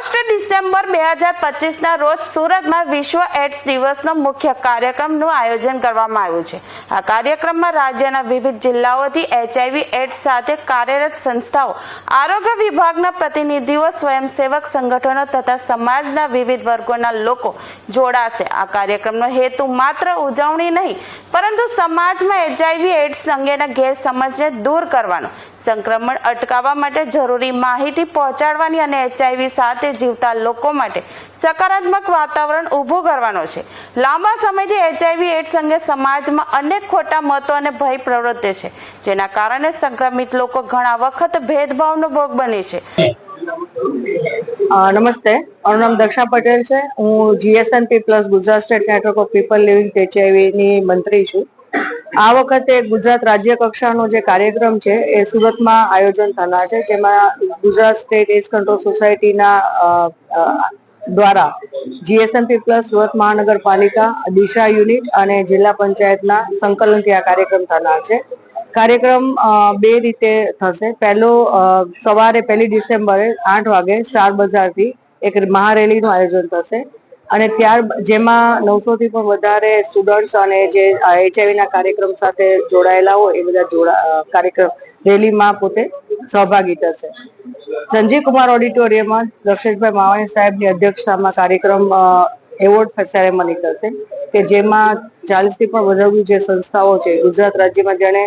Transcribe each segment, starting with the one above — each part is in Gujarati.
ડિસેમ્બર 2025ના રોજ સુરતમાં વિશ્વ એડ્સ દિવસનો મુખ્ય કાર્યક્રમનું આયોજન કરવામાં આવ્યું છે। આ કાર્યક્રમમાં રાજ્યના વિવિધ જિલ્લાઓથી HIV એડ્સ સાથે કાર્યરત સંસ્થાઓ, આરોગ્ય વિભાગના પ્રતિનિધિઓ, સ્વયંસેવક સંગઠનો તથા સમાજના વિવિધ વર્ગોના લોકો જોડાશે। આ કાર્યક્રમનો હેતુ માત્ર ઉજવણી નહીં, પરંતુ સમાજમાં HIV એડ્સ અંગેના ગેરસમજને દૂર કરવાનો, સંક્રમણ અટકાવવા માટે જરૂરી માહિતી પહોંચાડવાની અને HIV સાથે જીવતા લોકો માટે સકારાત્મક વાતાવરણ ઊભું કરવાનો છે। લાંબા સમયથી HIV એડ્સ અંગે સમાજમાં અનેક ખોટા મતો અને ભય પ્રવર્તે છે, જેના કારણે સંક્રમિત લોકો ઘણા વખત ભેદભાવનો ભોગ બને છે। નમસ્તે, મારું નામ દક્ષા પટેલ છે। હું GSNP plus Gujarat state network of people living with HIV ની મંત્રી છું। આ વખતે ગુજરાત રાજ્ય કક્ષાનો જે કાર્યક્રમ છે એ સુરતમાં આયોજન થનાર છે, જેમાં ગુજરાત સ્ટેટ એડ્સ કંટ્રોલ સોસાયટીના દ્વારા GSNP પ્લસ સુરત મહાનગરપાલિકા, દિશા યુનિટ અને જિલ્લા પંચાયતના સંકલનથી આ કાર્યક્રમ થનાર છે। કાર્યક્રમ બે રીતે થશે। પહેલો સવારે 1 ડિસેમ્બરે 8 વાગે સ્ટાર બજારથી એક મહારેલીનું આયોજન થશે અને જેમાં 900 થી પણ વધારે સ્ટુડન્ટ્સ અને જે HIV ના કાર્યક્રમ સાથે જોડાયેલા હોય એ બધા રેલીમાં પોતે સહભાગી થશે। સંજીવ કુમાર ઓડિટોરિયમમાં દક્ષેશભાઈ માવાણી સાહેબની અધ્યક્ષતામાં કાર્યક્રમ એવોર્ડ સેરેમની થશે કે જેમાં 40 થી પણ વધુ જે સંસ્થાઓ છે ગુજરાત રાજ્યમાં જેણે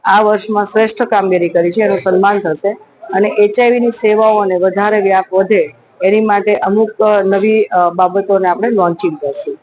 આ વર્ષમાં શ્રેષ્ઠ કામગીરી કરી છે એનું સન્માન થશે અને HIV ની સેવાઓને વધારે વ્યાપ વધે એની માટે અમુક નવી બાબતોને આપણે લોન્ચિંગ કરશું।